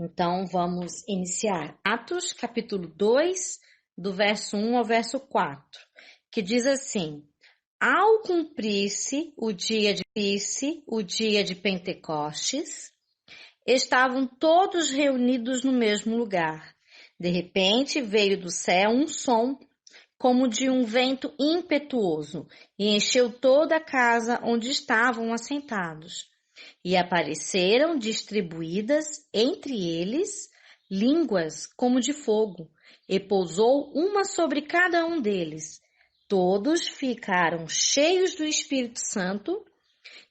Então, vamos iniciar. Atos, capítulo 2, do verso 1 ao verso 4, que diz assim: Ao cumprir-se o dia de Pentecostes, estavam todos reunidos no mesmo lugar. De repente, veio do céu um som, como de um vento impetuoso, e encheu toda a casa onde estavam assentados. E apareceram distribuídas entre eles línguas como de fogo, e pousou uma sobre cada um deles. Todos ficaram cheios do Espírito Santo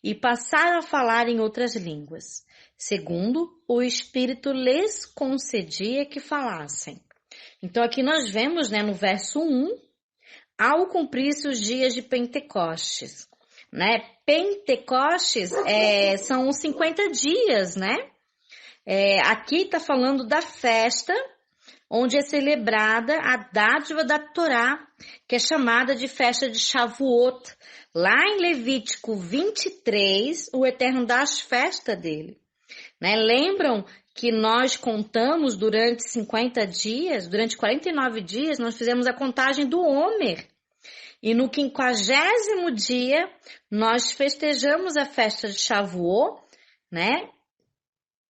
e passaram a falar em outras línguas, segundo o Espírito lhes concedia que falassem. Então aqui nós vemos, no verso 1, ao cumprir-se os dias de Pentecostes. Pentecostes são os 50 dias, aqui está falando da festa onde é celebrada a dádiva da Torá, que é chamada de festa de Shavuot. Lá em Levítico 23, o Eterno dá as festas dele. Lembram que nós contamos durante 50 dias, durante 49 dias, nós fizemos a contagem do Homer. E no 50º dia, nós festejamos a festa de Shavuot,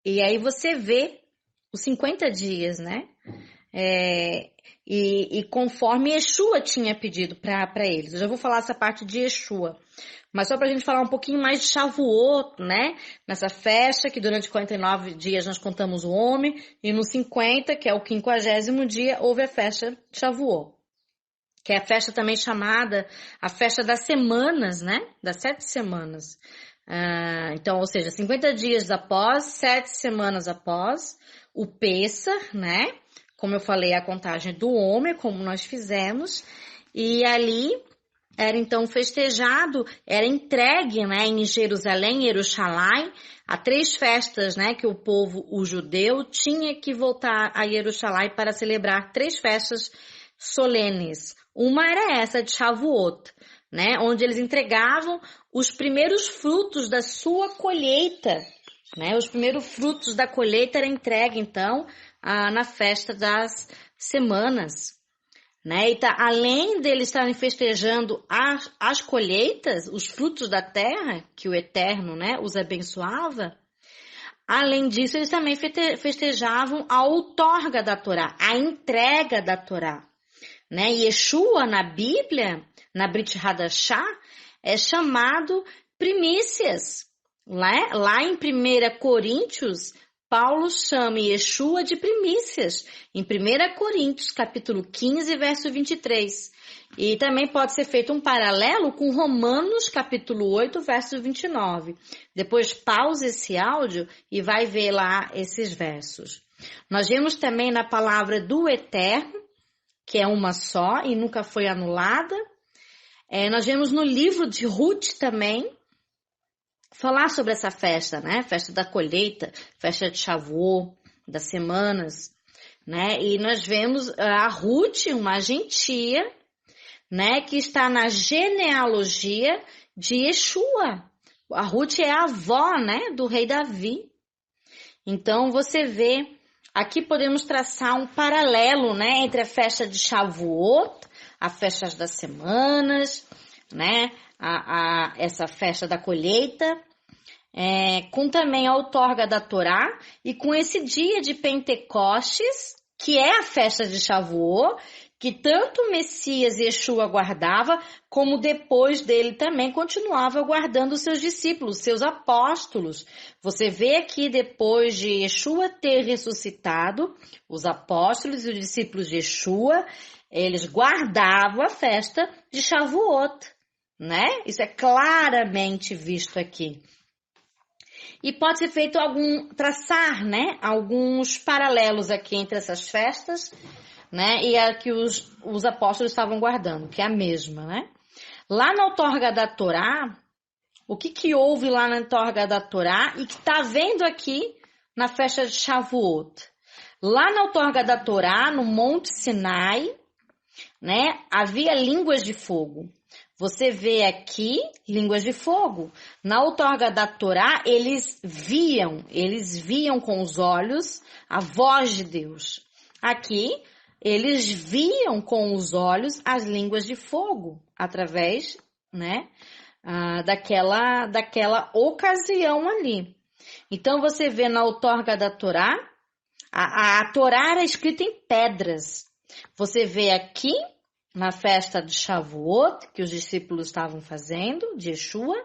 E aí você vê os 50 dias, E conforme Yeshua tinha pedido para eles. Eu já vou falar essa parte de Yeshua. Mas só para a gente falar um pouquinho mais de Shavuot, Nessa festa que durante 49 dias nós contamos o homem. E no 50, que é o 50º dia, houve a festa de Shavuot. Que é a festa também chamada a festa das semanas, Das 7 semanas. Então, ou seja, 50 dias após, 7 semanas após, o Pessah, Como eu falei, a contagem do homem, como nós fizemos. E ali era então festejado, era entregue, em Jerusalém, Jerusalém, a 3 festas, que o povo, o judeu, tinha que voltar a Jerusalém para celebrar 3 festas solenes. Uma era essa de Shavuot, onde eles entregavam os primeiros frutos da sua colheita, Os primeiros frutos da colheita eram entregues, então, na festa das semanas, E tá, além deles estarem festejando as colheitas, os frutos da terra, que o Eterno, os abençoava, além disso, eles também festejavam a outorga da Torá, a entrega da Torá. Yeshua, na Bíblia, na Brit Hadashah, é chamado primícias. Lá em 1 Coríntios, Paulo chama Yeshua de primícias. Em 1 Coríntios, capítulo 15, verso 23. E também pode ser feito um paralelo com Romanos, capítulo 8, verso 29. Depois pausa esse áudio e vai ver lá esses versos. Nós vemos também na palavra do Eterno, que é uma só e nunca foi anulada. Nós vemos no livro de Ruth também falar sobre essa festa, Festa da colheita, festa de Shavuot, das semanas, E nós vemos a Ruth, uma gentia, que está na genealogia de Yeshua. A Ruth é a avó, do rei Davi. Então, você vê, aqui podemos traçar um paralelo, entre a festa de Shavuot, a festa das semanas, essa festa da colheita, com também a outorga da Torá e com esse dia de Pentecostes, que é a festa de Shavuot, que tanto o Messias Yeshua guardava, como depois dele também continuava guardando os seus discípulos, seus apóstolos. Você vê aqui, depois de Yeshua ter ressuscitado, os apóstolos e os discípulos de Yeshua, eles guardavam a festa de Shavuot, Isso é claramente visto aqui. E pode ser feito traçar, alguns paralelos aqui entre essas festas, e a que os apóstolos estavam guardando, que é a mesma, Lá na outorga da Torá, o que houve lá na outorga da Torá e que está vendo aqui na festa de Shavuot? Lá na outorga da Torá, no Monte Sinai, havia línguas de fogo. Você vê aqui línguas de fogo. Na outorga da Torá, eles viam com os olhos a voz de Deus. Aqui, eles viam com os olhos as línguas de fogo, através, né, daquela ocasião ali. Então, você vê na outorga da Torá, a Torá era escrita em pedras. Você vê aqui, na festa de Shavuot, que os discípulos estavam fazendo, de Yeshua,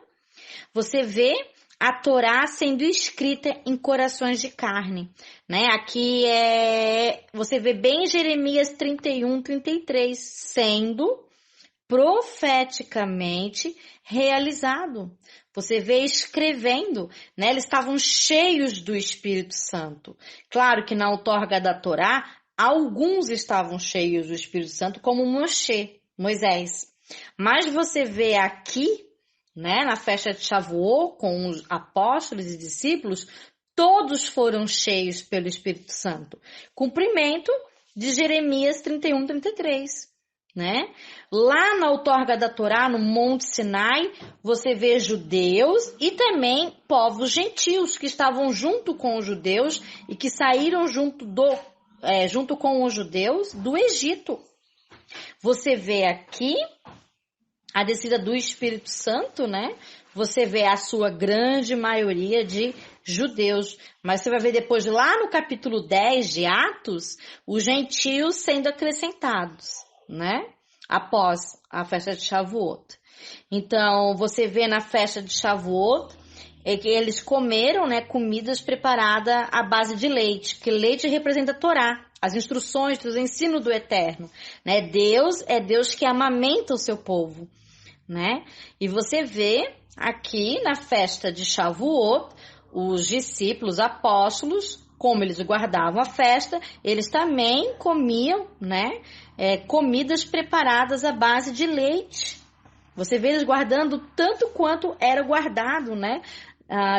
você vê a Torá sendo escrita em corações de carne, né? Aqui você vê bem Jeremias 31, 33, sendo profeticamente realizado. Você vê escrevendo, né? Eles estavam cheios do Espírito Santo. Claro que na outorga da Torá, alguns estavam cheios do Espírito Santo, como Moisés. Mas você vê aqui, né, na festa de Shavuot, com os apóstolos e discípulos, todos foram cheios pelo Espírito Santo. Cumprimento de Jeremias 31, 33. Né? Lá na outorga da Torá, no Monte Sinai, você vê judeus e também povos gentios que estavam junto com os judeus e que saíram junto com os judeus do Egito. Você vê aqui a descida do Espírito Santo, né? Você vê a sua grande maioria de judeus. Mas você vai ver depois, lá no capítulo 10 de Atos, os gentios sendo acrescentados, né? Após a festa de Shavuot. Então, você vê na festa de Shavuot que eles comeram, né, comidas preparadas à base de leite, que leite representa a Torá, as instruções, os ensinos do Eterno, né? Deus é Deus que amamenta o seu povo, né? E você vê aqui na festa de Shavuot, os discípulos, apóstolos, como eles guardavam a festa, eles também comiam, né, comidas preparadas à base de leite. Você vê eles guardando tanto quanto era guardado, né,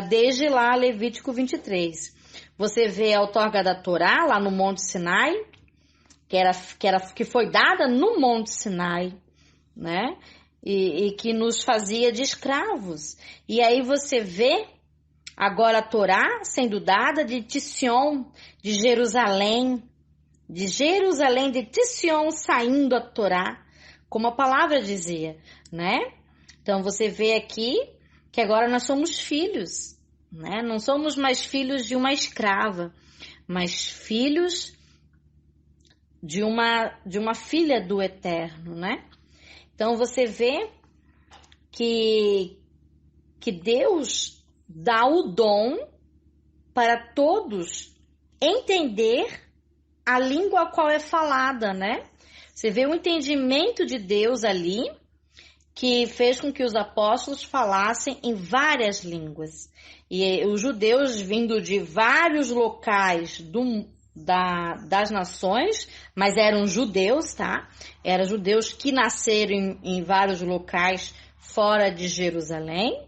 desde lá Levítico 23. Você vê a outorga da Torá lá no Monte Sinai, que foi dada no Monte Sinai, né, e que nos fazia de escravos. E aí você vê agora a Torá sendo dada de Sion, de Jerusalém, de Sion saindo a Torá, como a palavra dizia, né? Então você vê aqui que agora nós somos filhos, né? Não somos mais filhos de uma escrava, mas filhos de uma filha do Eterno, né? Então você vê que Deus dá o dom para todos entender a língua a qual é falada, né? Você vê o entendimento de Deus ali, que fez com que os apóstolos falassem em várias línguas. E os judeus vindo de vários locais das nações, mas eram judeus, tá? Eram judeus que nasceram em vários locais fora de Jerusalém,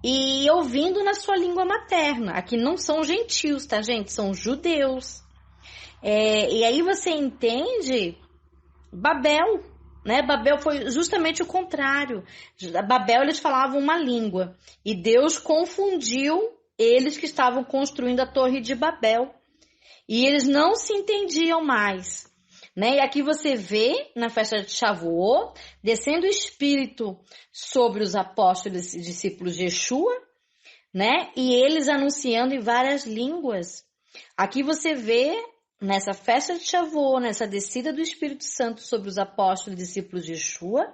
e ouvindo na sua língua materna. Aqui não são gentios, tá, gente? São judeus. E aí você entende Babel, né? Babel foi justamente o contrário. Babel, eles falavam uma língua. E Deus confundiu eles que estavam construindo a Torre de Babel. E eles não se entendiam mais, né? E aqui você vê, na festa de Shavuot, descendo o Espírito sobre os apóstolos e discípulos de Yeshua, né? E eles anunciando em várias línguas. Aqui você vê, nessa festa de Shavuot, nessa descida do Espírito Santo sobre os apóstolos e discípulos de Yeshua,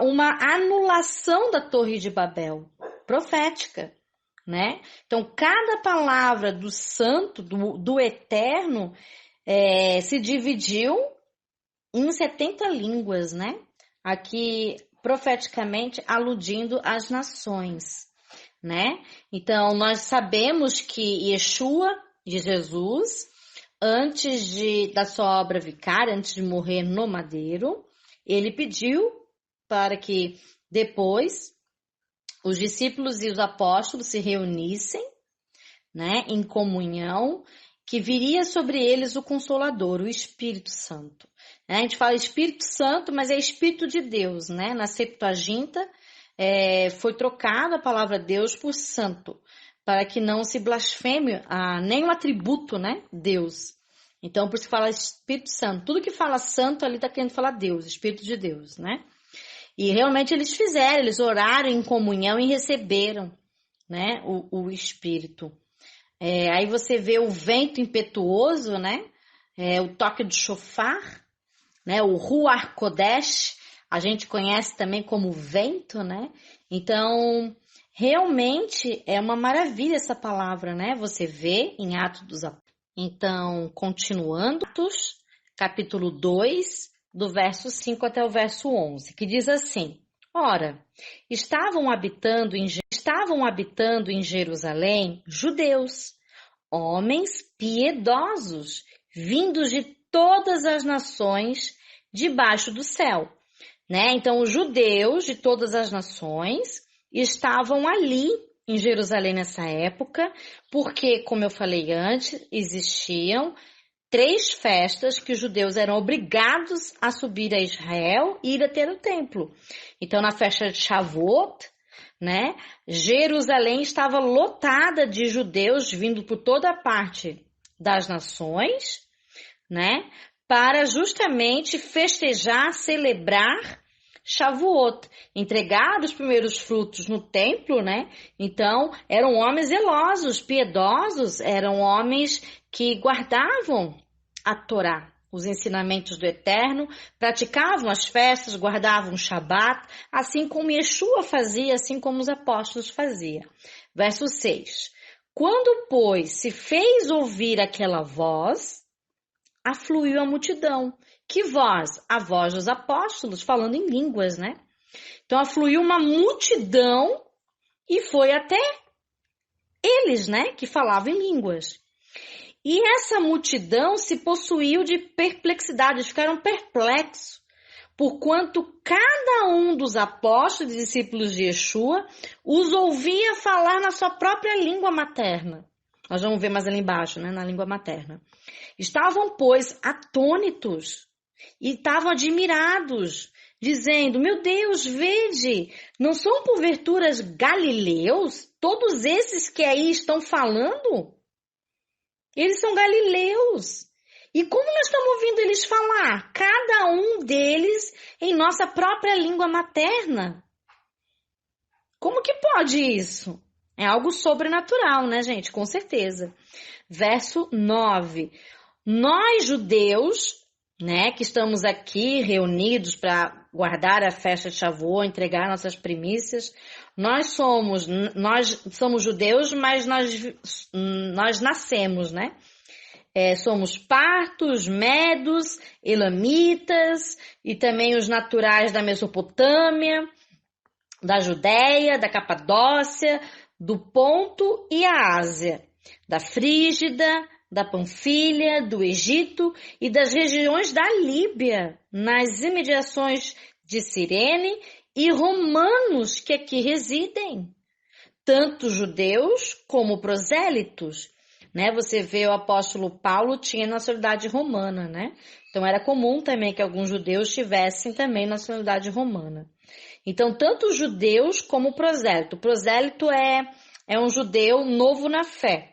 uma anulação da Torre de Babel, profética, né? Então, cada palavra do Santo, do Eterno, se dividiu em 70 línguas, né? Aqui, profeticamente, aludindo às nações, né? Então, nós sabemos que Yeshua, de Jesus, antes da sua obra vicária, antes de morrer no madeiro, ele pediu para que depois os discípulos e os apóstolos se reunissem, né, em comunhão, que viria sobre eles o Consolador, o Espírito Santo. A gente fala Espírito Santo, mas é Espírito de Deus, né? Na Septuaginta foi trocada a palavra Deus por santo, para que não se blasfeme nenhum atributo, né? Deus. Então, por isso que fala Espírito Santo. Tudo que fala santo ali está querendo falar Deus, Espírito de Deus, né? E realmente eles fizeram, eles oraram em comunhão e receberam, né? O Espírito. Aí você vê o vento impetuoso, né? O toque do chofar, né? O Ruach Kodesh, a gente conhece também como vento, né? Então, realmente é uma maravilha essa palavra, né? Você vê em Atos dos Apóstolos. Então, continuando, capítulo 2, do verso 5 até o verso 11, que diz assim: Ora, estavam habitando em Jerusalém judeus, homens piedosos, vindos de todas as nações debaixo do céu, né? Então, os judeus de todas as nações estavam ali em Jerusalém nessa época, porque, como eu falei antes, existiam 3 festas que os judeus eram obrigados a subir a Israel e ir até o templo. Então, na festa de Shavuot, né, Jerusalém estava lotada de judeus vindo por toda a parte das nações, né, para justamente festejar, celebrar Shavuot, entregar os primeiros frutos no templo, né? Então, eram homens zelosos, piedosos, eram homens que guardavam a Torá, os ensinamentos do Eterno, praticavam as festas, guardavam o Shabat, assim como Yeshua fazia, assim como os apóstolos faziam. Verso 6. Quando, pois, se fez ouvir aquela voz, afluiu a multidão. Que voz? A voz dos apóstolos, falando em línguas, né? Então, afluiu uma multidão e foi até eles, né? Que falavam em línguas. E essa multidão se possuiu de perplexidade, ficaram perplexos, porquanto cada um dos apóstolos e discípulos de Yeshua os ouvia falar na sua própria língua materna. Nós vamos ver mais ali embaixo, né? Na língua materna. Estavam, pois, atônitos e estavam admirados, dizendo: meu Deus, vede, não são porventuras galileus todos esses que aí estão falando? Eles são galileus. E como nós estamos ouvindo eles falar? Cada um deles em nossa própria língua materna. Como que pode isso? É algo sobrenatural, né, gente? Com certeza. Verso 9. Nós, judeus, né, que estamos aqui reunidos para guardar a festa de Shavuot, entregar nossas primícias, nós somos judeus, mas nós nascemos, né? Somos partos, medos, elamitas e também os naturais da Mesopotâmia, da Judéia, da Capadócia, do Ponto e a Ásia, da Frígida, da Panfilha, do Egito e das regiões da Líbia, nas imediações de Cirene, e romanos que aqui residem, tanto judeus como prosélitos, né? Você vê o apóstolo Paulo tinha nacionalidade romana, né? Então era comum também que alguns judeus tivessem também nacionalidade romana. Então, tanto judeus como prosélito. O prosélito é um judeu novo na fé,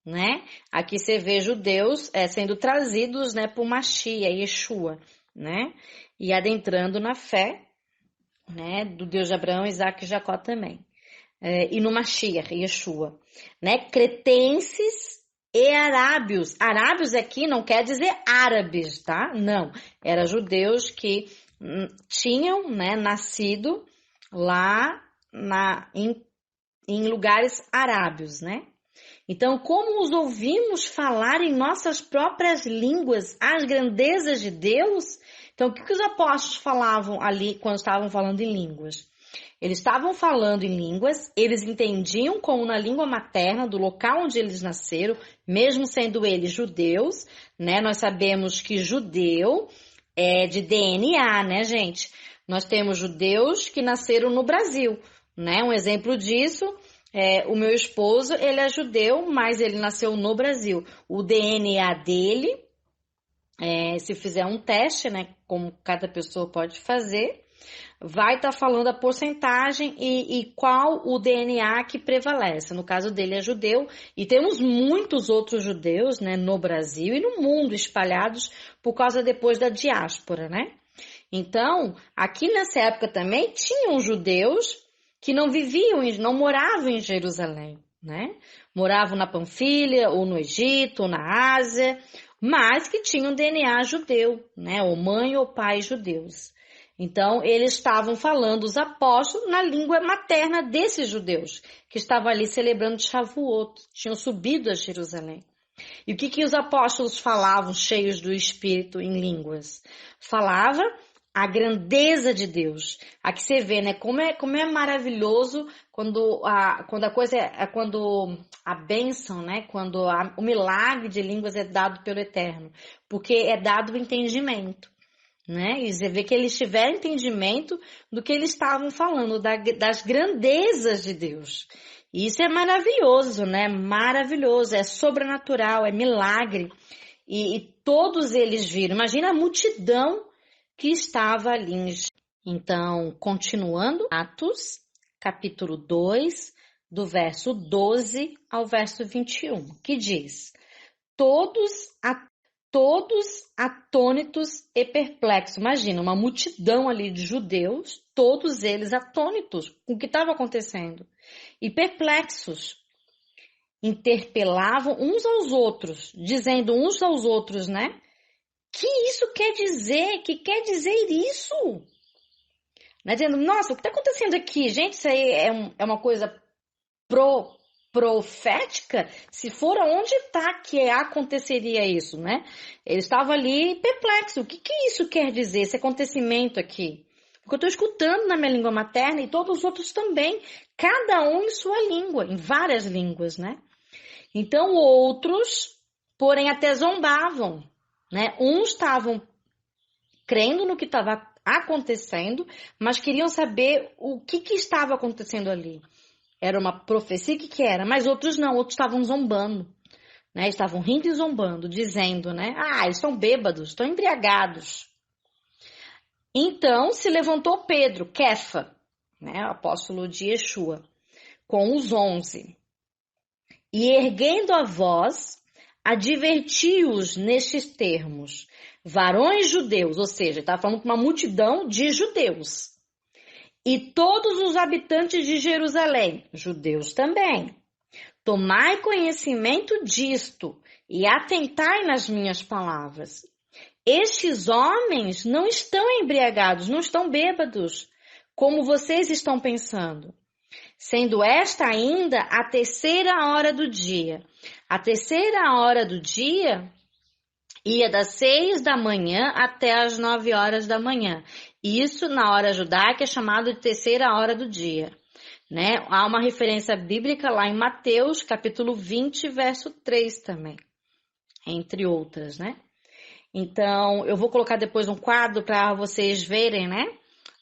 né? Aqui você vê judeus sendo trazidos, né, por Mashiach, Yeshua, né? E adentrando na fé, né, do Deus de Abraão, Isaac e Jacó também. E no Mashiach, Yeshua, né? Cretenses e arábios. Arábios aqui não quer dizer árabes, tá? Não. Eram judeus que tinham, né, nascido lá em lugares arábios, né? Então, como os ouvimos falar em nossas próprias línguas as grandezas de Deus? Então, o que os apóstolos falavam ali quando estavam falando em línguas? Eles estavam falando em línguas, eles entendiam como na língua materna do local onde eles nasceram, mesmo sendo eles judeus, né? Nós sabemos que judeu é de DNA, né, gente? Nós temos judeus que nasceram no Brasil, né? Um exemplo disso o meu esposo, ele é judeu, mas ele nasceu no Brasil. O DNA dele Se fizer um teste, né, como cada pessoa pode fazer, vai estar falando a porcentagem e qual o DNA que prevalece. No caso dele é judeu, e temos muitos outros judeus, né, no Brasil e no mundo espalhados por causa depois da diáspora, né? Então, aqui nessa época também tinham judeus que não viviam, não moravam em Jerusalém, né? Moravam na Panfilha, ou no Egito, ou na Ásia, mas que tinham DNA judeu, né? Ou mãe ou pai judeus. Então, eles estavam falando, os apóstolos, na língua materna desses judeus, que estavam ali celebrando Shavuot, tinham subido a Jerusalém. E o que os apóstolos falavam, cheios do Espírito, em línguas? Falava a grandeza de Deus. Aqui você vê, né, como é maravilhoso quando a bênção, né, quando o milagre de línguas é dado pelo Eterno, porque é dado o entendimento, né? E você vê que eles tiveram entendimento do que eles estavam falando, das grandezas de Deus. E isso é maravilhoso, né? Maravilhoso, é sobrenatural, é milagre. E todos eles viram. Imagina a multidão que estava ali. Então, continuando, Atos, capítulo 2, do verso 12 ao verso 21, que diz: todos atônitos e perplexos. Imagina, uma multidão ali de judeus, todos eles atônitos com o que estava acontecendo. E perplexos, interpelavam uns aos outros, dizendo uns aos outros, né? Que isso quer dizer? Que quer dizer isso? Né? Dizendo, nossa, o que está acontecendo aqui? Gente, isso aí é uma coisa profética? Se for aonde está que aconteceria isso, né? Ele estava ali perplexo. O que isso quer dizer, esse acontecimento aqui? Porque eu estou escutando na minha língua materna e todos os outros também, cada um em sua língua, em várias línguas, né? Então, outros, porém, até zombavam, né? Uns estavam crendo no que estava acontecendo, mas queriam saber o que estava acontecendo ali. Era uma profecia, o que era? Mas outros não, outros estavam zombando, né? Estavam rindo e zombando, dizendo, né? Ah, eles estão bêbados, estão embriagados. Então se levantou Pedro, Kefa, né? O apóstolo de Yeshua, com os 11. E erguendo a voz, advertiu-os nestes termos: varões judeus, ou seja, estava falando com uma multidão de judeus. E todos os habitantes de Jerusalém, judeus também, tomai conhecimento disto e atentai nas minhas palavras. Estes homens não estão embriagados, não estão bêbados, como vocês estão pensando. Sendo esta ainda a 3ª hora do dia. A 3ª hora do dia ia das 6 da manhã até as 9 horas da manhã. Isso na hora judaica é chamado de 3ª hora do dia, né? Há uma referência bíblica lá em Mateus, capítulo 20, verso 3 também, entre outras, né? Então, eu vou colocar depois um quadro para vocês verem, né?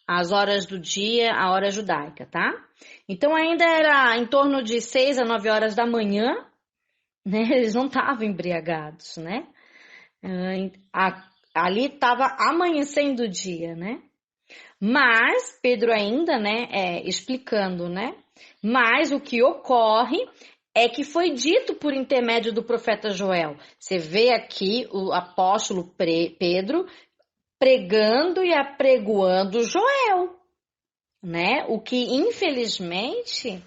As horas do dia, a hora judaica, tá? Então, ainda era em torno de 6 a 9 horas da manhã, né? Eles não estavam embriagados, né? Ali estava amanhecendo o dia, né? Mas, Pedro ainda, né, explicando, né? Mas o que ocorre é que foi dito por intermédio do profeta Joel. Você vê aqui o apóstolo Pedro pregando e apregoando Joel, né? O que, infelizmente,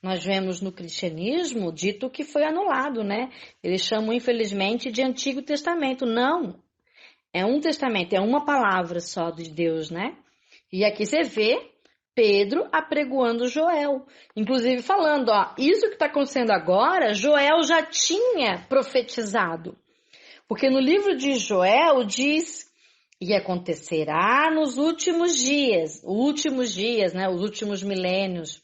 nós vemos no cristianismo dito que foi anulado, né? Eles chamam, infelizmente, de Antigo Testamento. Não, é um testamento, é uma palavra só de Deus, né? E aqui você vê Pedro apregoando Joel, inclusive falando, ó, isso que está acontecendo agora, Joel já tinha profetizado. Porque no livro de Joel diz, e acontecerá nos últimos dias, né, os últimos milênios,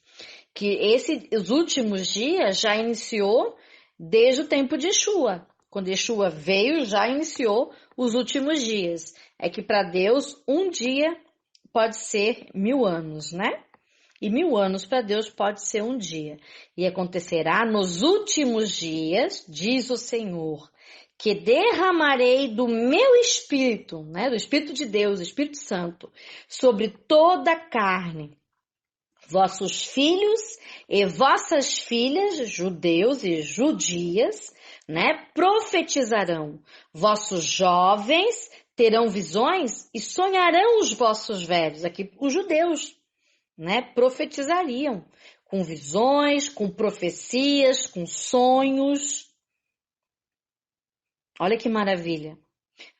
que os últimos dias já iniciou desde o tempo de Yeshua. Quando Yeshua veio, já iniciou os últimos dias. É que para Deus, um dia pode ser 1000 anos, né? e 1000 anos para Deus pode ser um dia. E acontecerá nos últimos dias, diz o Senhor, que derramarei do meu Espírito, né, do Espírito de Deus, Espírito Santo, sobre toda a carne. Vossos filhos e vossas filhas, judeus e judias, né, profetizarão. Vossos jovens terão visões e sonharão os vossos velhos. Aqui os judeus, né, profetizariam com visões, com profecias, com sonhos. Olha que maravilha.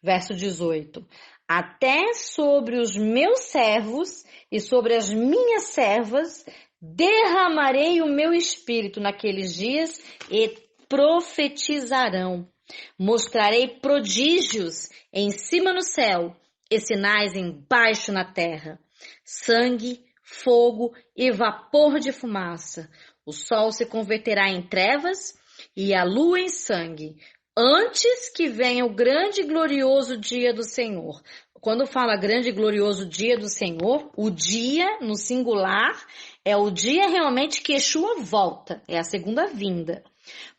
Verso 18. Até sobre os meus servos e sobre as minhas servas derramarei o meu espírito naqueles dias e profetizarão. Mostrarei prodígios em cima no céu e sinais embaixo na terra. Sangue, fogo e vapor de fumaça. O sol se converterá em trevas e a lua em sangue, antes que venha o grande e glorioso dia do Senhor. Quando fala grande e glorioso dia do Senhor, o dia, no singular, é o dia realmente que Yeshua volta, é a segunda vinda.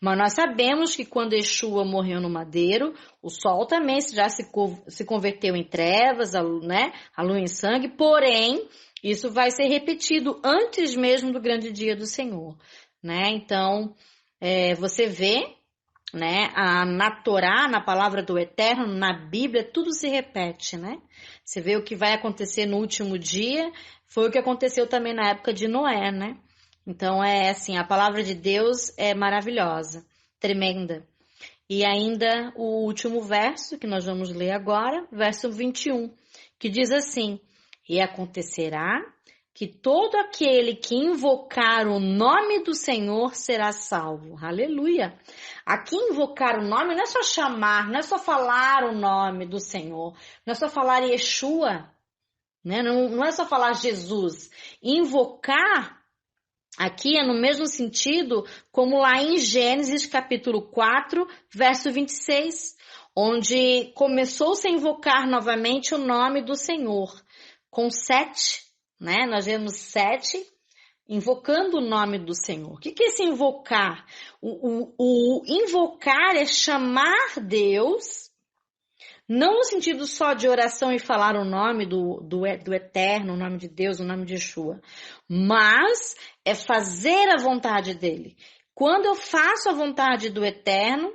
Mas nós sabemos que quando Yeshua morreu no madeiro, o sol também já se converteu em trevas, né? A lua em sangue, porém, isso vai ser repetido antes mesmo do grande dia do Senhor, né? Então, você vê, né, na Torá, na palavra do Eterno, na Bíblia, tudo se repete, né? Você vê o que vai acontecer no último dia, foi o que aconteceu também na época de Noé, né? Então, assim, a palavra de Deus é maravilhosa, tremenda. E ainda o último verso, que nós vamos ler agora, verso 21, que diz assim: e acontecerá que todo aquele que invocar o nome do Senhor será salvo. Aleluia! Aqui invocar o nome não é só chamar, não é só falar o nome do Senhor, não é só falar Yeshua, né? Não é só falar Jesus. Invocar aqui é no mesmo sentido como lá em Gênesis capítulo 4, verso 26, onde começou-se a invocar novamente o nome do Senhor, com 7, né? Nós vemos 7 invocando o nome do Senhor. O que é esse invocar? O invocar é chamar Deus, não no sentido só de oração e falar o nome do Eterno, o nome de Deus, o nome de Yeshua, mas é fazer a vontade dele. Quando eu faço a vontade do Eterno,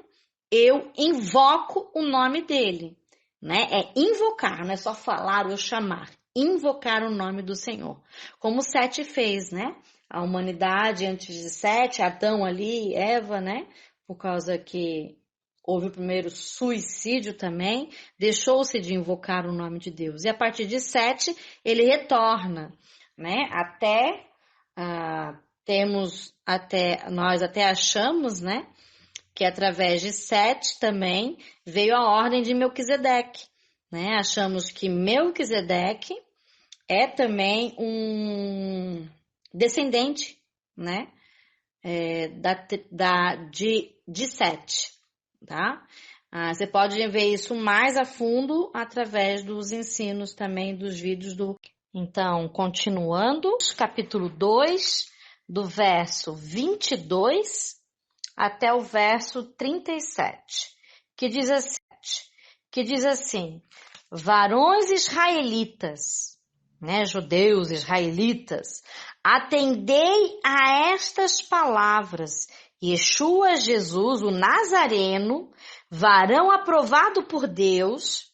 eu invoco o nome dele, né? É invocar, não é só falar ou chamar. Invocar o nome do Senhor. Como Sete fez, né? A humanidade antes de Sete, Adão ali, Eva, né? Por causa que houve o primeiro suicídio também, deixou-se de invocar o nome de Deus. E a partir de 7, ele retorna, né? Nós até achamos, né? Que através de 7 também veio a ordem de Melquisedeque, né? Achamos que Melquisedeque é também um descendente, né? De 7, tá? Você pode ver isso mais a fundo através dos ensinos também dos vídeos do... Então, continuando, capítulo 2, do verso 22 até o verso 37, que diz assim, varões israelitas, né, judeus israelitas, atendei a estas palavras. Yeshua Jesus, o Nazareno, varão aprovado por Deus,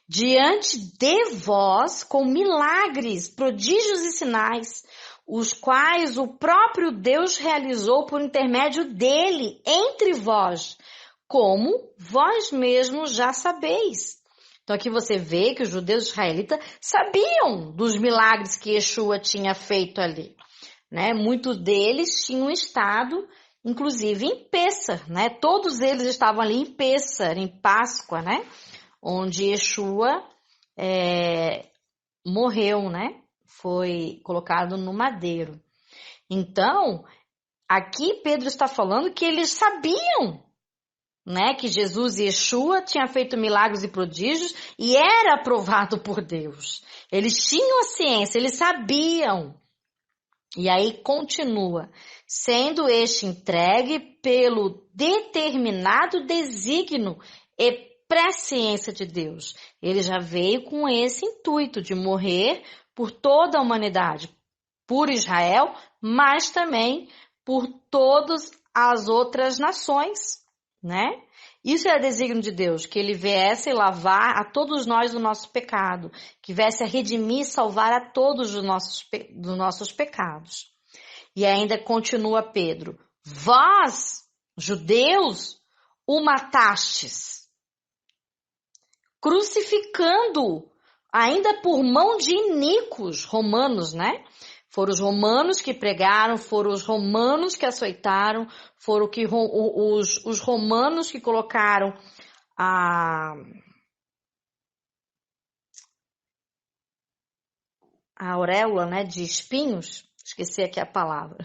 diante de vós com milagres, prodígios e sinais, os quais o próprio Deus realizou por intermédio dele entre vós, como vós mesmos já sabeis. Então aqui você vê que os judeus israelitas sabiam dos milagres que Yeshua tinha feito ali, né? Muitos deles tinham estado, inclusive, em Pêssar, né? Todos eles estavam ali em Pêssar, em Páscoa, né? Onde Yeshua morreu, né? Foi colocado no madeiro. Então, aqui Pedro está falando que eles sabiam, né, que Jesus e Yeshua tinham feito milagres e prodígios e era aprovado por Deus. Eles tinham a ciência, eles sabiam. E aí continua, sendo este entregue pelo determinado desígnio e presciência de Deus. Ele já veio com esse intuito de morrer por toda a humanidade, por Israel, mas também por todas as outras nações, né? Isso é desígnio de Deus, que ele viesse lavar a todos nós do nosso pecado, que viesse a redimir e salvar a todos dos nossos pecados. E ainda continua Pedro, vós, judeus, o matastes, crucificando-o, ainda por mão de iníquos, romanos, né? Foram os romanos que pregaram, foram os romanos que açoitaram, foram os romanos que colocaram a auréola, né, de espinhos, esqueci aqui a palavra,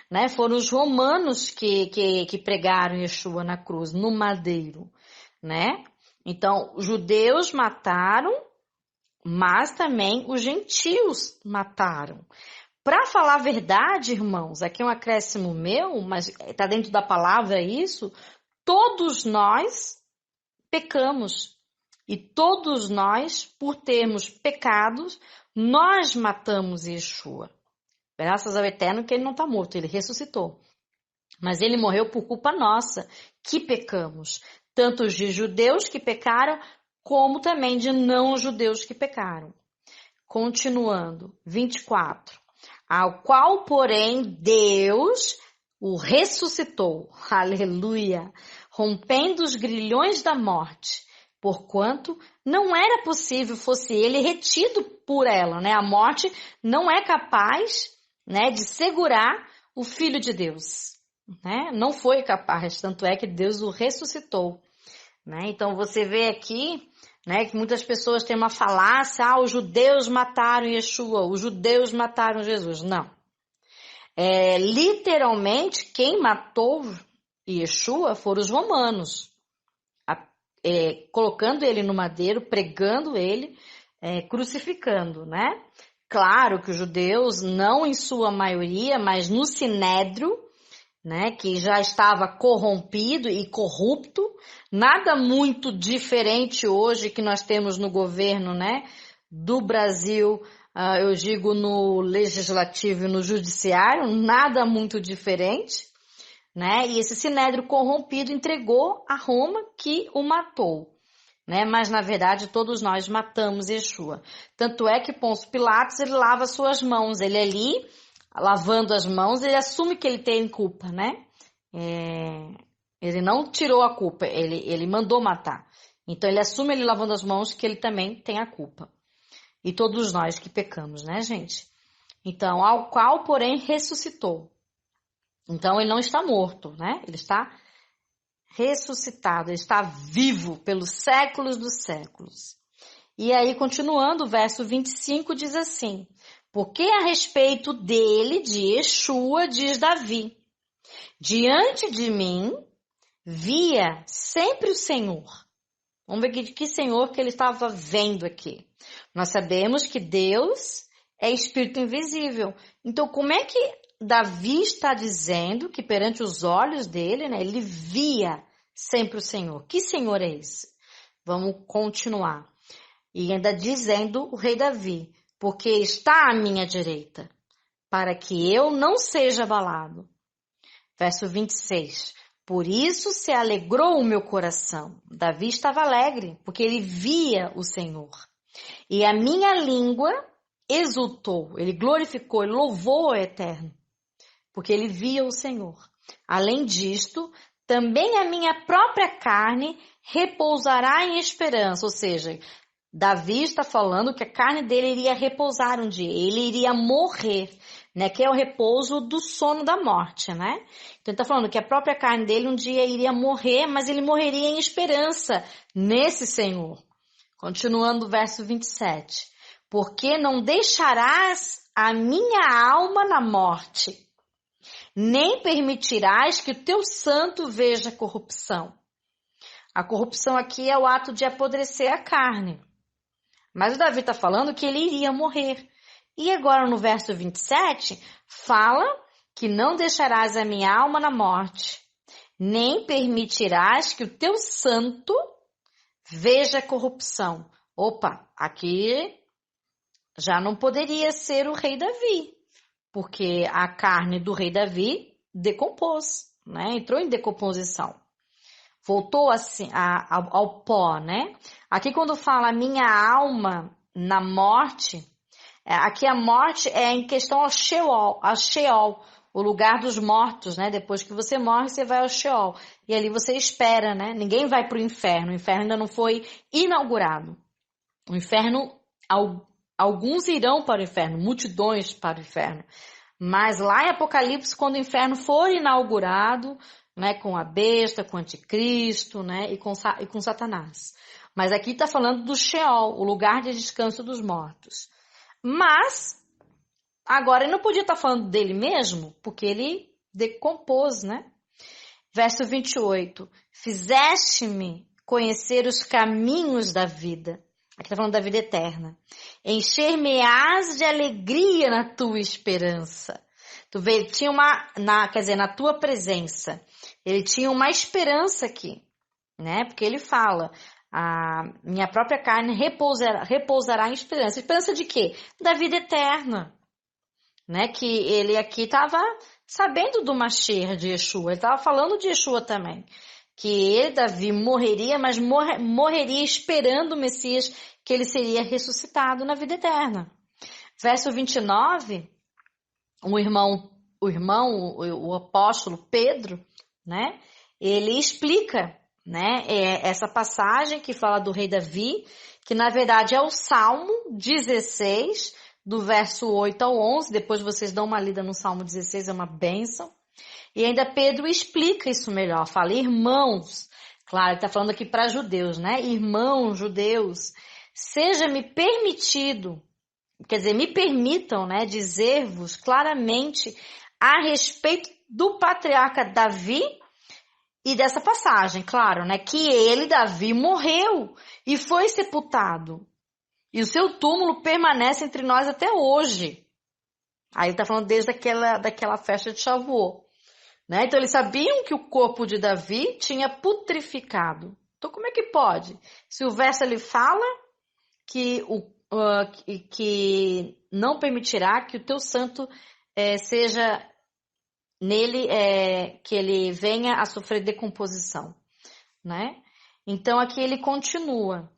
né? Foram os romanos que pregaram Yeshua na cruz, no madeiro, né? Então, os judeus mataram, mas também os gentios mataram. Para falar a verdade, irmãos, aqui é um acréscimo meu, mas está dentro da palavra isso, todos nós pecamos. E todos nós, por termos pecados, nós matamos Yeshua. Graças ao Eterno que ele não está morto, ele ressuscitou. Mas ele morreu por culpa nossa, que pecamos. Tanto os de judeus que pecaram, como também de não-judeus que pecaram. Continuando, 24. Ao qual, porém, Deus o ressuscitou, aleluia, rompendo os grilhões da morte, porquanto não era possível fosse ele retido por ela, né? A morte não é capaz, né, de segurar o Filho de Deus, né? Não foi capaz, tanto é que Deus o ressuscitou, né? Então você vê aqui, né, que muitas pessoas têm uma falácia, os judeus mataram Yeshua, os judeus mataram Jesus. Não. Literalmente, quem matou Yeshua foram os romanos, colocando ele no madeiro, pregando ele, crucificando, né? Claro que os judeus, não em sua maioria, mas no sinédrio, né, que já estava corrompido e corrupto, nada muito diferente hoje que nós temos no governo, né, do Brasil, eu digo no legislativo e no judiciário, nada muito diferente, né, e esse sinédrio corrompido entregou a Roma que o matou, né, mas na verdade todos nós matamos Yeshua. Tanto é que Pôncio Pilatos, ele lava suas mãos, ele ali, lavando as mãos, ele assume que ele tem culpa, né? Ele não tirou a culpa, ele mandou matar. Então, ele assume, ele lavando as mãos, que ele também tem a culpa. E todos nós que pecamos, né, gente? Então, ao qual, porém, ressuscitou. Então, ele não está morto, né? Ele está ressuscitado, ele está vivo pelos séculos dos séculos. E aí, continuando, o verso 25 diz assim: porque a respeito dele, de Yeshua, diz Davi, diante de mim via sempre o Senhor. Vamos ver de que Senhor que ele estava vendo aqui. Nós sabemos que Deus é espírito invisível. Então, como é que Davi está dizendo que perante os olhos dele, né, ele via sempre o Senhor? Que Senhor é esse? Vamos continuar. E ainda dizendo o rei Davi, porque está à minha direita, para que eu não seja abalado. Verso 26. Por isso se alegrou o meu coração. Davi estava alegre, porque ele via o Senhor. E a minha língua exultou, ele glorificou, ele louvou o Eterno, porque ele via o Senhor. Além disto, também a minha própria carne repousará em esperança, ou seja, Davi está falando que a carne dele iria repousar um dia, ele iria morrer, né? Que é o repouso do sono da morte, né? Então ele está falando que a própria carne dele um dia iria morrer, mas ele morreria em esperança nesse Senhor. Continuando o verso 27. Porque não deixarás a minha alma na morte, nem permitirás que o teu santo veja corrupção. A corrupção aqui é o ato de apodrecer a carne. Mas o Davi está falando que ele iria morrer. E agora no verso 27, fala que não deixarás a minha alma na morte, nem permitirás que o teu santo veja corrupção. Opa, aqui já não poderia ser o rei Davi, porque a carne do rei Davi decompôs, né? Entrou em decomposição. Voltou assim ao pó, né? Aqui quando fala minha alma na morte, aqui a morte é em questão ao Sheol, o lugar dos mortos, né? Depois que você morre, você vai ao Sheol. E ali você espera, né? Ninguém vai para o inferno ainda não foi inaugurado. O inferno, alguns irão para o inferno, multidões para o inferno. Mas lá em Apocalipse, quando o inferno for inaugurado, né, com a besta, com o anticristo, né, e com Satanás. Mas aqui está falando do Sheol, o lugar de descanso dos mortos. Mas, agora ele não podia estar falando dele mesmo, porque ele decompôs, né? Verso 28. Fizeste-me conhecer os caminhos da vida. Aqui está falando da vida eterna. Encher-me-ás de alegria na tua esperança. Tu vê, ele tinha na tua presença. Ele tinha uma esperança aqui, né? Porque ele fala, a minha própria carne repousará em esperança. Esperança de quê? Da vida eterna, né? Que ele aqui estava sabendo do Mashiach de Yeshua. Ele estava falando de Yeshua também. Que ele, Davi, morreria, mas morreria esperando o Messias, que ele seria ressuscitado na vida eterna. Verso 29, o apóstolo Pedro, né? Ele explica, né? Essa passagem que fala do rei Davi, que na verdade é o Salmo 16, do verso 8 ao 11. Depois vocês dão uma lida no Salmo 16, é uma bênção. E ainda Pedro explica isso melhor, fala, irmãos, claro, ele está falando aqui para judeus, né? Irmãos judeus, seja-me permitido, quer dizer, me permitam, né, dizer-vos claramente a respeito do patriarca Davi e dessa passagem, claro, né, que ele, Davi, morreu e foi sepultado. E o seu túmulo permanece entre nós até hoje. Aí ele está falando desde daquela festa de Shavuot. Né? Então, eles sabiam que o corpo de Davi tinha putrificado. Então, como é que pode? Se o verso ele fala que não permitirá que o teu santo seja nele, que ele venha a sofrer decomposição. Né? Então, aqui ele continua.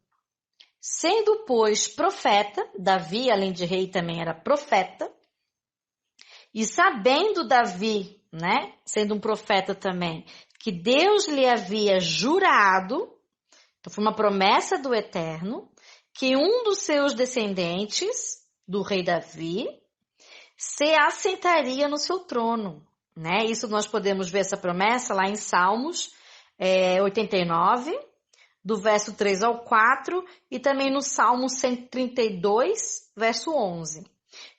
Sendo, pois, profeta, Davi, além de rei, também era profeta, e sabendo Davi, né, sendo um profeta também, que Deus lhe havia jurado, então foi uma promessa do Eterno, que um dos seus descendentes, do rei Davi, se assentaria no seu trono, né? Isso nós podemos ver essa promessa lá em Salmos 89, do verso 3 ao 4, e também no Salmo 132, verso 11.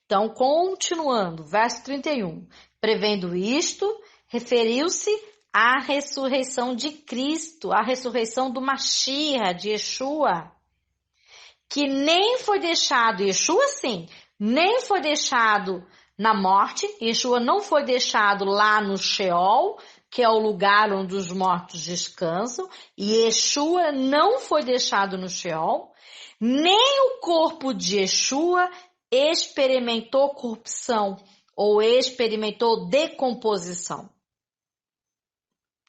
Então, continuando, verso 31. Prevendo isto, referiu-se à ressurreição de Cristo, à ressurreição do Mashiach, de Yeshua, que nem foi deixado, Yeshua sim, nem foi deixado na morte, Yeshua não foi deixado lá no Sheol, que é o lugar onde os mortos descansam, e Yeshua não foi deixado no Sheol, nem o corpo de Yeshua experimentou corrupção ou experimentou decomposição.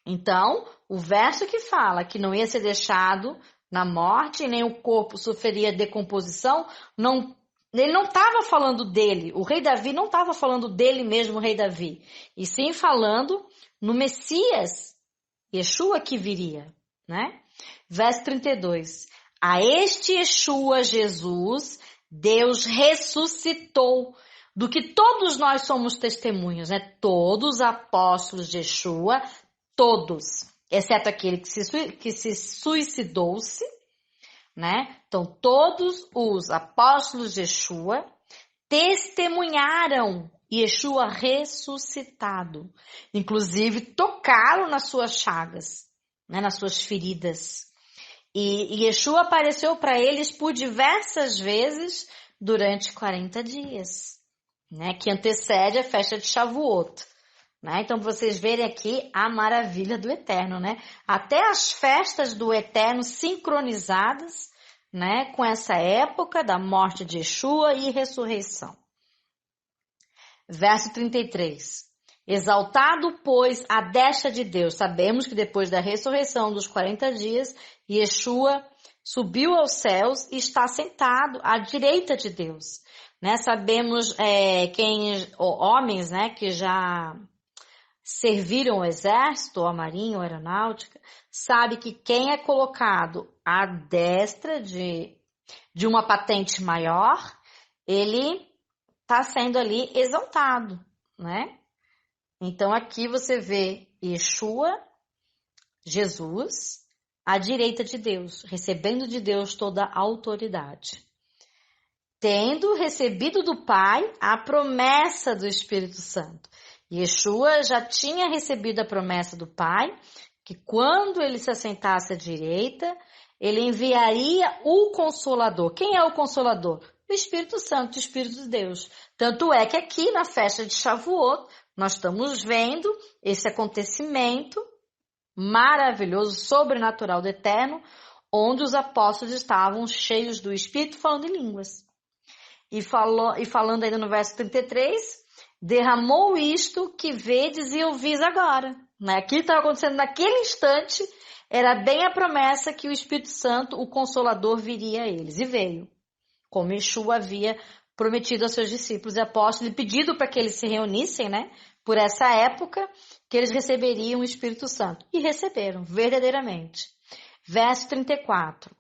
Então, o verso que fala que não ia ser deixado na morte, nem o corpo sofreria decomposição, ele não estava falando dele, o rei Davi não estava falando dele mesmo, o rei Davi, e sim falando no Messias, Yeshua que viria, né? Verso 32. A este Yeshua, Jesus, Deus ressuscitou, do que todos nós somos testemunhas, né? Todos os apóstolos de Yeshua, todos, exceto aquele que se suicidou-se, né? Então, todos os apóstolos de Yeshua testemunharam Yeshua ressuscitado. Inclusive, tocaram nas suas chagas, né? Nas suas feridas. E Yeshua apareceu para eles por diversas vezes, durante 40 dias, né? Que antecede a festa de Shavuot. Né? Então, vocês verem aqui a maravilha do Eterno, né? Até as festas do Eterno sincronizadas, né, com essa época da morte de Yeshua e ressurreição. Verso 33. Exaltado, pois, a destra de Deus. Sabemos que depois da ressurreição dos 40 dias, Yeshua subiu aos céus e está sentado à direita de Deus. Né? Sabemos homens, né, que já serviram o exército, ou a marinha, ou a aeronáutica, sabe que quem é colocado à destra de uma patente maior, ele está sendo ali exaltado, né? Então aqui você vê Yeshua, Jesus, à direita de Deus, recebendo de Deus toda a autoridade. Tendo recebido do Pai a promessa do Espírito Santo. Yeshua já tinha recebido a promessa do Pai, que quando ele se assentasse à direita, ele enviaria o Consolador. Quem é o Consolador? O Espírito Santo, o Espírito de Deus. Tanto é que aqui na festa de Shavuot, nós estamos vendo esse acontecimento maravilhoso, sobrenatural do Eterno, onde os apóstolos estavam cheios do Espírito, falando em línguas. E falando ainda no verso 33... derramou isto que vedes e ouvis agora. Aquilo que estava acontecendo naquele instante era bem a promessa que o Espírito Santo, o Consolador, viria a eles. E veio, como Yeshua havia prometido aos seus discípulos e apóstolos, e pedido para que eles se reunissem, né, por essa época, que eles receberiam o Espírito Santo. E receberam, verdadeiramente. Verso 34.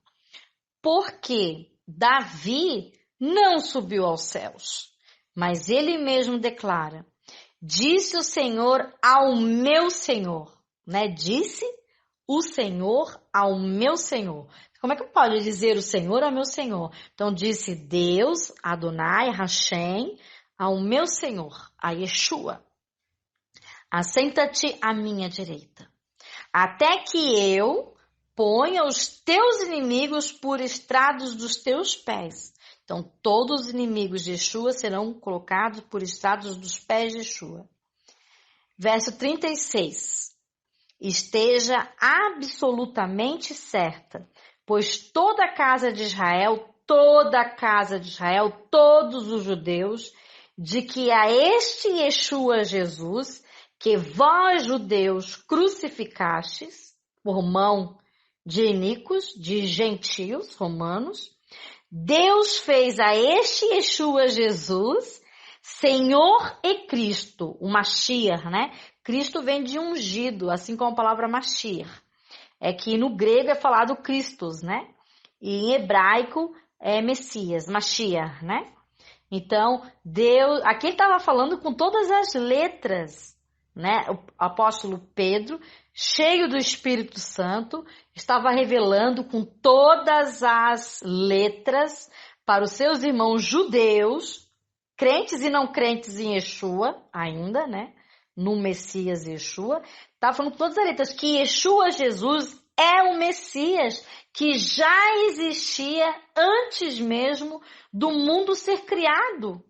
Porque Davi não subiu aos céus, mas ele mesmo declara, disse o Senhor ao meu Senhor, né? Disse o Senhor ao meu Senhor. Como é que pode dizer o Senhor ao meu Senhor? Então disse Deus, Adonai, Hashem, ao meu Senhor, a Yeshua. Assenta-te à minha direita, até que eu ponha os teus inimigos por estrados dos teus pés. Então, todos os inimigos de Yeshua serão colocados por estrados dos pés de Yeshua. Verso 36. Esteja absolutamente certa, pois toda a casa de Israel, todos os judeus, de que a este Yeshua Jesus, que vós judeus crucificastes por mão de iníquos, de gentios romanos, Deus fez a este Yeshua Jesus, Senhor e Cristo, o Mashiach, né? Cristo vem de ungido, assim como a palavra Mashiach. É que no grego é falado Christos, né? E em hebraico é Messias, Mashiach, né? Então, Deus, aqui ele estava falando com todas as letras, né? O apóstolo Pedro, cheio do Espírito Santo, estava revelando com todas as letras para os seus irmãos judeus, crentes e não crentes em Yeshua, ainda, né? No Messias Yeshua. Estava falando com todas as letras que Yeshua Jesus é o Messias que já existia antes mesmo do mundo ser criado.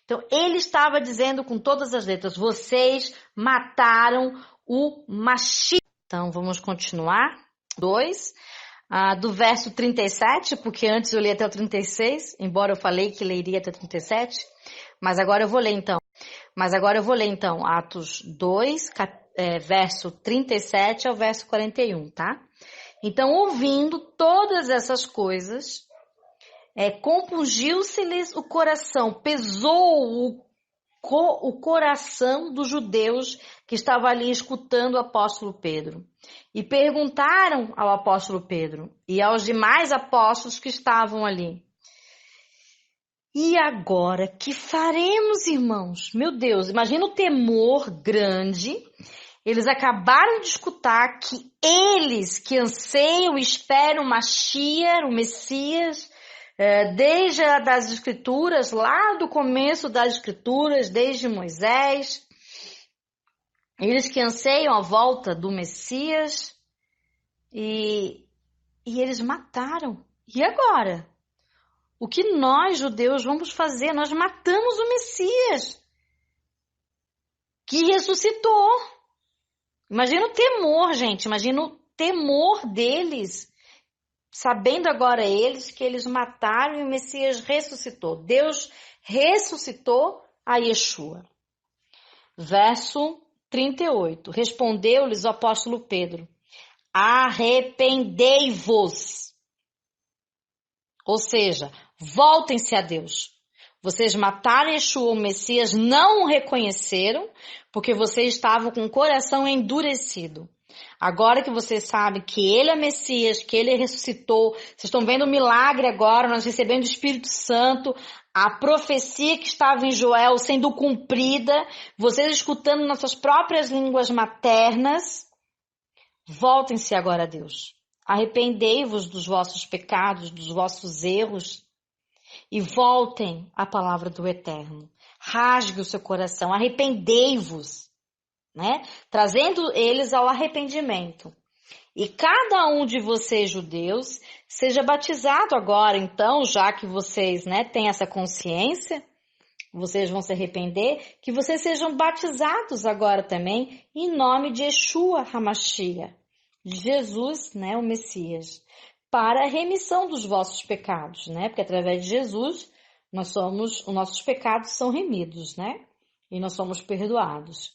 Então, ele estava dizendo com todas as letras, vocês mataram o Mashiach. Então, vamos continuar. 2, do verso 37, porque antes eu li até o 36, embora eu falei que leria até o 37, mas agora eu vou ler então. Atos 2, verso 37 ao verso 41, tá? Então, ouvindo todas essas coisas, compungiu-se-lhes o coração, pesou o coração dos judeus que estavam ali escutando o apóstolo Pedro. E perguntaram ao apóstolo Pedro e aos demais apóstolos que estavam ali: e agora, que faremos, irmãos? Meu Deus, imagina o temor grande. Eles acabaram de escutar que eles que anseiam e esperam o Mashiach, o Messias, desde das Escrituras, lá do começo das Escrituras, desde Moisés, eles que anseiam a volta do Messias, e eles mataram. E agora? O que nós, judeus, vamos fazer? Nós matamos o Messias, que ressuscitou. Imagina o temor, gente. Imagina o temor deles, sabendo agora eles que eles mataram e o Messias ressuscitou. Deus ressuscitou a Yeshua. Verso 38. Respondeu-lhes o apóstolo Pedro: arrependei-vos. Ou seja, voltem-se a Deus. Vocês mataram Yeshua, o Messias, não o reconheceram, porque vocês estavam com o coração endurecido. Agora que vocês sabem que ele é Messias, que ele ressuscitou, vocês estão vendo o milagre agora, nós recebendo o Espírito Santo, a profecia que estava em Joel sendo cumprida, vocês escutando nossas próprias línguas maternas, voltem-se agora a Deus. Arrependei-vos dos vossos pecados, dos vossos erros, e voltem à palavra do Eterno. Rasgue o seu coração, arrependei-vos, né? Trazendo eles ao arrependimento. E cada um de vocês, judeus, seja batizado agora, então, já que vocês, né, têm essa consciência, vocês vão se arrepender, que vocês sejam batizados agora também, em nome de Yeshua HaMashiach, de Jesus, né, o Messias, para a remissão dos vossos pecados, né? Porque através de Jesus, os nossos pecados são remidos, né? E nós somos perdoados.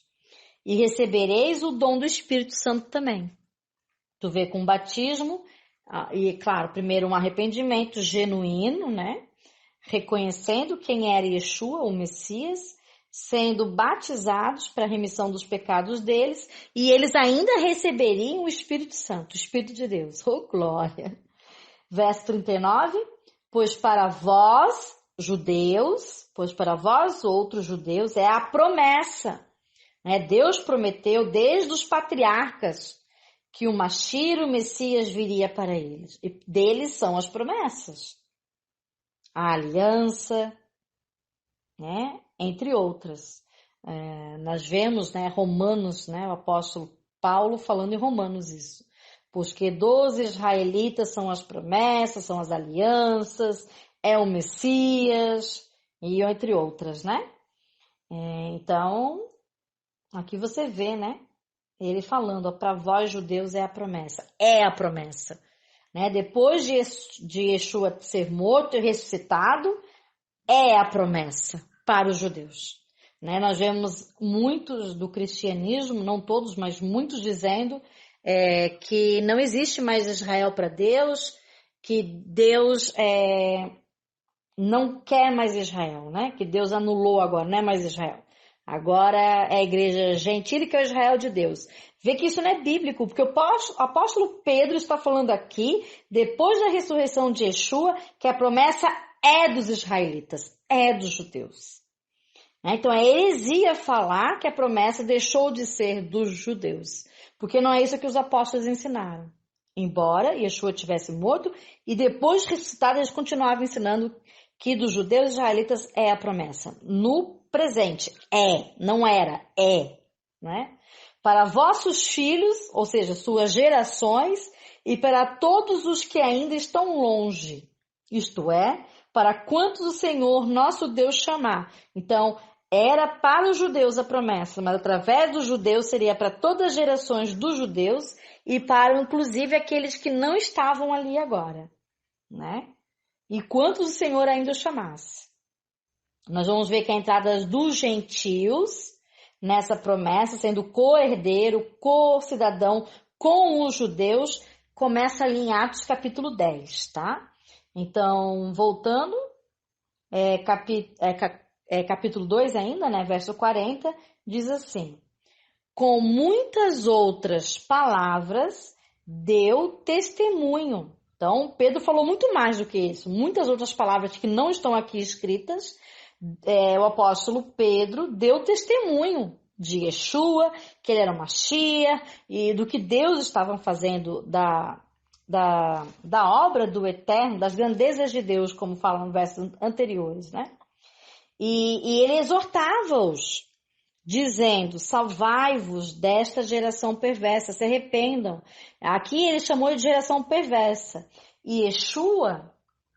E recebereis o dom do Espírito Santo também. Tu vê com o batismo, e claro, primeiro um arrependimento genuíno, né? Reconhecendo quem era Yeshua, o Messias, sendo batizados para a remissão dos pecados deles, e eles ainda receberiam o Espírito Santo, o Espírito de Deus. Oh, glória! Verso 39, pois para vós, judeus, pois para vós, outros judeus, é a promessa. Né? Deus prometeu desde os patriarcas que o Mashiach, o Messias, viria para eles. E deles são as promessas. A aliança, né? Entre outras. Nós vemos, né, Romanos, né, o apóstolo Paulo falando em Romanos isso. Porque dos israelitas são as promessas, são as alianças, é o Messias, e entre outras, né? Então, aqui você vê, né? Ele falando, para vós judeus é a promessa. É a promessa. Né? Depois de Yeshua ser morto e ressuscitado, é a promessa para os judeus. Né? Nós vemos muitos do cristianismo, não todos, mas muitos dizendo que não existe mais Israel para Deus, que Deus não quer mais Israel, né? Que Deus anulou agora, não é mais Israel. Agora é a igreja gentílica, é o Israel de Deus. Vê que isso não é bíblico, porque o apóstolo Pedro está falando aqui, depois da ressurreição de Yeshua, que a promessa é dos israelitas, é dos judeus. Então é heresia falar que a promessa deixou de ser dos judeus, porque não é isso que os apóstolos ensinaram. Embora Yeshua tivesse morto e depois ressuscitado, eles continuavam ensinando que dos judeus israelitas é a promessa. No presente, não era, né? Para vossos filhos, ou seja, suas gerações, e para todos os que ainda estão longe, isto é, para quantos o Senhor nosso Deus chamar. Então, era para os judeus a promessa, mas através dos judeus seria para todas as gerações dos judeus e para, inclusive, aqueles que não estavam ali agora, né? E quantos o Senhor ainda chamasse. Nós vamos ver que a entrada dos gentios nessa promessa, sendo co-herdeiro, co-cidadão com os judeus, começa ali em Atos capítulo 10, tá? Então, voltando, capítulo 2 ainda, né? Verso 40, diz assim: com muitas outras palavras deu testemunho. Então, Pedro falou muito mais do que isso. Muitas outras palavras que não estão aqui escritas, o apóstolo Pedro deu testemunho de Yeshua, que ele era o Mashiach, e do que Deus estava fazendo da obra do Eterno, das grandezas de Deus, como falam nos versos anteriores, né? E ele exortava-os, dizendo, salvai-vos desta geração perversa, se arrependam. Aqui ele chamou de geração perversa. E Yeshua,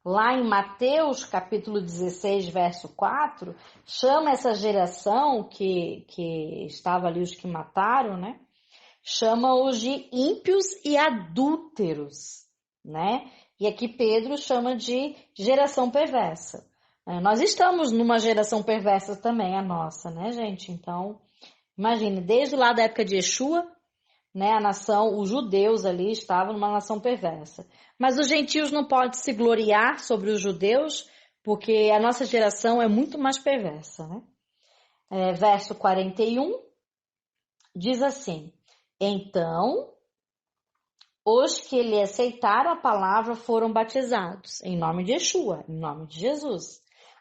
lá em Mateus, capítulo 16, verso 4, chama essa geração que estava ali, os que mataram, né? Chama-os de ímpios e adúlteros, né? E aqui Pedro chama de geração perversa. Nós estamos numa geração perversa também, a nossa, né, gente? Então, imagine, desde lá da época de Yeshua, né, a nação, os judeus ali estavam numa nação perversa. Mas os gentios não podem se gloriar sobre os judeus, porque a nossa geração é muito mais perversa, né? Verso 41 diz assim: então, os que lhe aceitaram a palavra foram batizados em nome de Yeshua, em nome de Jesus,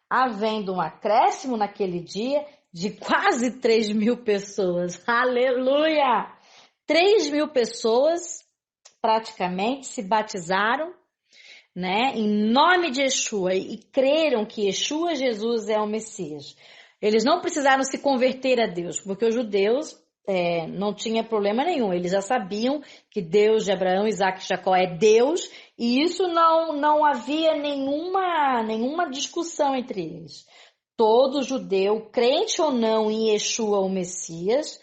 havendo um acréscimo naquele dia de quase 3.000 pessoas. Aleluia! 3.000 pessoas praticamente se batizaram, né, em nome de Yeshua e creram que Yeshua, Jesus, é o Messias. Eles não precisaram se converter a Deus, porque os judeus não tinha problema nenhum. Eles já sabiam que Deus de Abraão, Isaac e Jacó é Deus, e isso não havia nenhuma discussão entre eles. Todo judeu, crente ou não em Yeshua, o Messias,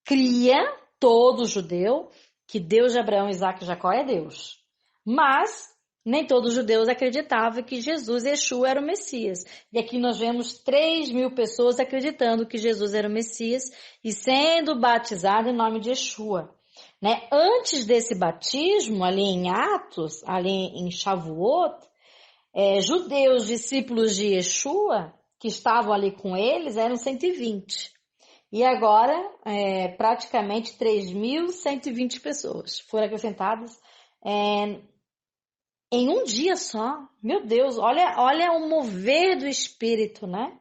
cria, todo judeu, que Deus de Abraão, Isaac e Jacó é Deus. Mas nem todos os judeus acreditavam que Jesus, Yeshua, era o Messias. E aqui nós vemos 3.000 pessoas acreditando que Jesus era o Messias e sendo batizado em nome de Yeshua. Né? Antes desse batismo, ali em Atos, ali em Shavuot, judeus, discípulos de Yeshua, que estavam ali com eles, eram 120. E agora, praticamente 3.120 pessoas foram acrescentadas em um dia só. Meu Deus, olha o mover do Espírito, né?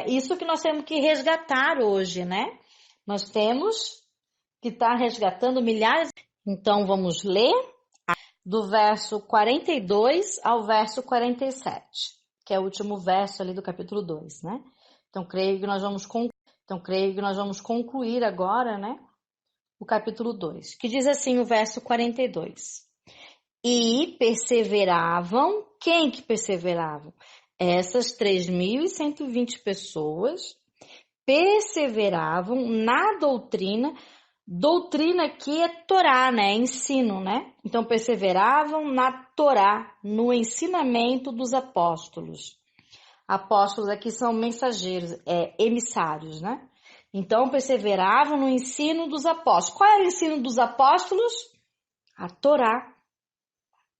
Isso que nós temos que resgatar hoje, né? Nós temos que estar resgatando milhares. Então, vamos ler do verso 42 ao verso 47, que é o último verso ali do capítulo 2, né? Então, creio que nós vamos concluir agora, né? O capítulo 2, que diz assim o verso 42. E perseveravam, quem que perseveravam? Essas 3.120 pessoas perseveravam na doutrina que é Torá, né? Ensino, né? Então, perseveravam na Torá, no ensinamento dos apóstolos. Apóstolos aqui são mensageiros, emissários, né? Então, perseveravam no ensino dos apóstolos. Qual era o ensino dos apóstolos? A Torá.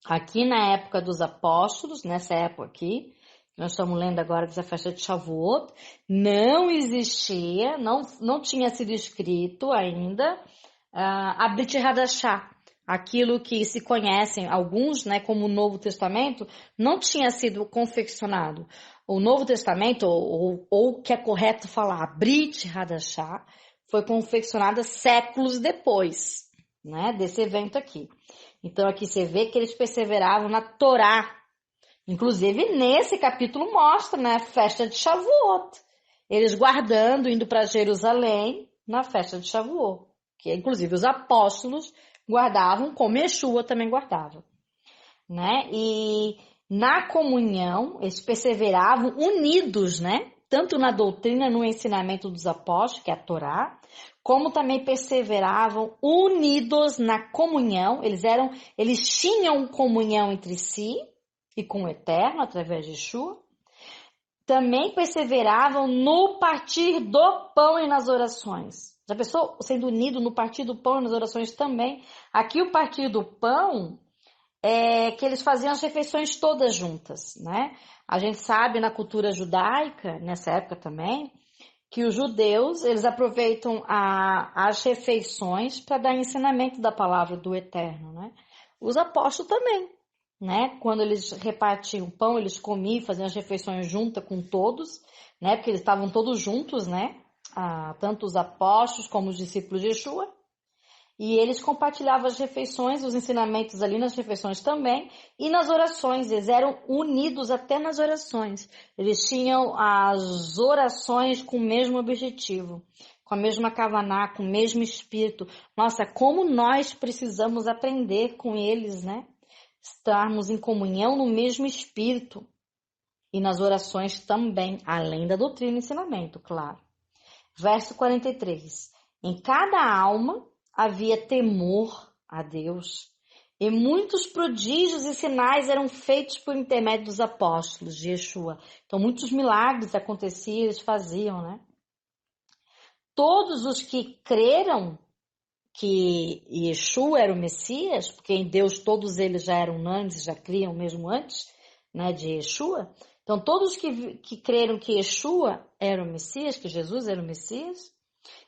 Aqui na época dos apóstolos, nessa época aqui, nós estamos lendo agora dessa festa de Shavuot, não existia, não tinha sido escrito ainda a Brit Hadashah, aquilo que se conhecem alguns, né, como o Novo Testamento, não tinha sido confeccionado. O Novo Testamento, ou o que é correto falar, a Brit Hadashah, foi confeccionada séculos depois, né, desse evento aqui. Então aqui você vê que eles perseveravam na Torá. Inclusive nesse capítulo mostra, né, a festa de Shavuot. Eles guardando, indo para Jerusalém na festa de Shavuot. Que inclusive os apóstolos guardavam, como Yeshua também guardava. Né? E na comunhão, eles perseveravam unidos, né? Tanto na doutrina, no ensinamento dos apóstolos, que é a Torá, como também perseveravam unidos na comunhão. Eles tinham comunhão entre si e com o Eterno, através de Yeshua. Também perseveravam no partir do pão e nas orações. Já pensou sendo unido no partir do pão e nas orações também? Aqui o partir do pão é que eles faziam as refeições todas juntas, né? A gente sabe na cultura judaica, nessa época também, que os judeus, eles aproveitam as refeições para dar ensinamento da palavra do Eterno, né? Os apóstolos também, né? Quando eles repartiam o pão, eles comiam, faziam as refeições juntas com todos, né? Porque eles estavam todos juntos, né? Tanto os apóstolos como os discípulos de Yeshua. E eles compartilhavam as refeições, os ensinamentos ali nas refeições também, e nas orações, eles eram unidos até nas orações. Eles tinham as orações com o mesmo objetivo, com a mesma kavaná, com o mesmo espírito. Nossa, como nós precisamos aprender com eles, né? estarmos em comunhão no mesmo espírito e nas orações também, além da doutrina e ensinamento, claro. Verso 43. Em cada alma havia temor a Deus, e muitos prodígios e sinais eram feitos por intermédio dos apóstolos de Yeshua. Então, muitos milagres aconteciam, eles faziam, né? Todos os que creram que Yeshua era o Messias, porque em Deus todos eles já eram unânimes, já criam mesmo antes, né, de Yeshua. Então, todos que creram que Yeshua era o Messias, que Jesus era o Messias,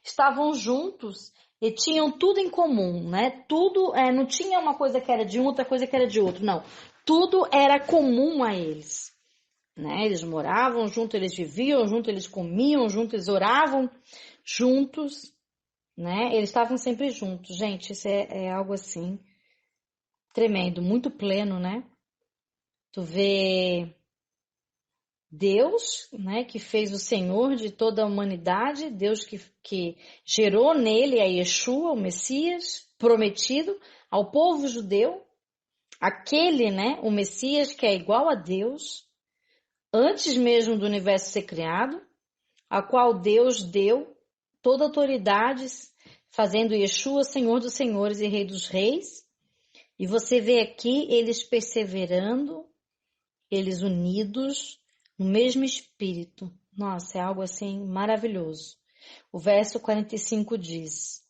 estavam juntos e tinham tudo em comum, né? Tudo, não tinha uma coisa que era de um, outra coisa que era de outro, não. Tudo era comum a eles, né? Eles moravam juntos, eles viviam juntos, eles comiam juntos, eles oravam juntos, né? Eles estavam sempre juntos. Gente, isso é algo assim tremendo, muito pleno, né? Tu vê Deus, né, que fez o Senhor de toda a humanidade, Deus que gerou nele a Yeshua, o Messias prometido ao povo judeu, aquele, né, o Messias que é igual a Deus, antes mesmo do universo ser criado, a qual Deus deu toda a autoridade, fazendo Yeshua Senhor dos senhores e Rei dos reis. E você vê aqui eles perseverando, eles unidos, no mesmo espírito. Nossa, é algo assim maravilhoso. O verso 45 diz: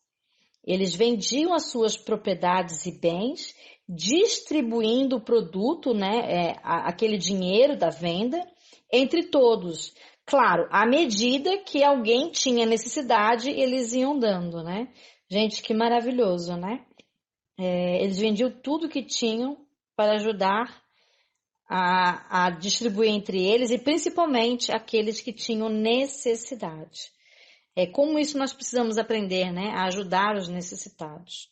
eles vendiam as suas propriedades e bens, distribuindo o produto, né, aquele dinheiro da venda, entre todos. Claro, à medida que alguém tinha necessidade, eles iam dando, né? Gente, que maravilhoso, né? Eles vendiam tudo que tinham para ajudar a distribuir entre eles e principalmente aqueles que tinham necessidade. Como isso nós precisamos aprender, né? A ajudar os necessitados.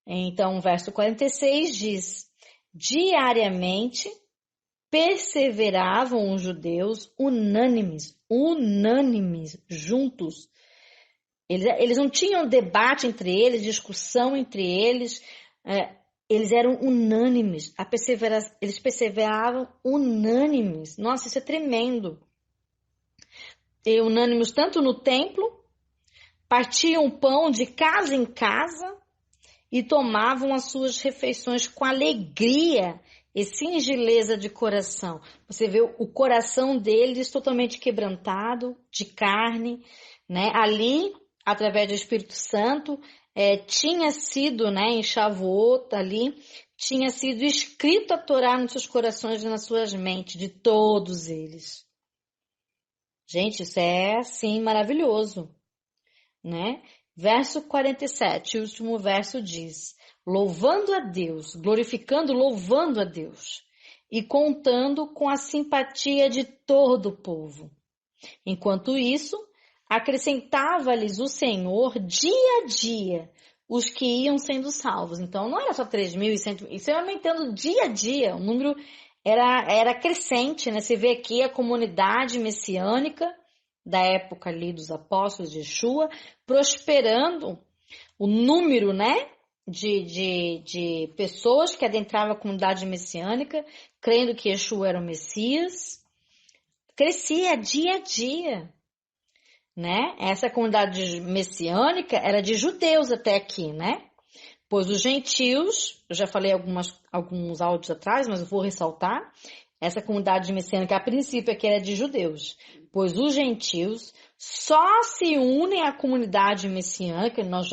Então, o verso 46 diz: diariamente perseveravam os judeus unânimes, juntos. Eles não tinham debate entre eles, discussão entre eles, eles eram unânimes, eles perseveravam unânimes. Nossa, isso é tremendo. E unânimes tanto no templo, partiam o pão de casa em casa e tomavam as suas refeições com alegria e singeleza de coração. Você vê o coração deles totalmente quebrantado, de carne, né? Ali, através do Espírito Santo, tinha sido, né, em Shavuot ali, tinha sido escrito a Torá nos seus corações e nas suas mentes, de todos eles. Gente, isso é, assim, maravilhoso, né? Verso 47, o último verso diz: louvando a Deus, glorificando, louvando a Deus, e contando com a simpatia de todo o povo. Enquanto isso, acrescentava-lhes o Senhor dia a dia os que iam sendo salvos. Então, não era só 3.100, isso eu aumentando dia a dia, o número era crescente, né? Você vê aqui a comunidade messiânica da época ali dos apóstolos de Yeshua, prosperando o número, né, de pessoas que adentravam a comunidade messiânica, crendo que Yeshua era o Messias, crescia dia a dia, né? Essa comunidade messiânica era de judeus até aqui, né? Pois os gentios, eu já falei alguns áudios atrás, mas eu vou ressaltar, essa comunidade messiânica, a princípio, aqui era de judeus, pois os gentios só se unem à comunidade messiânica, nós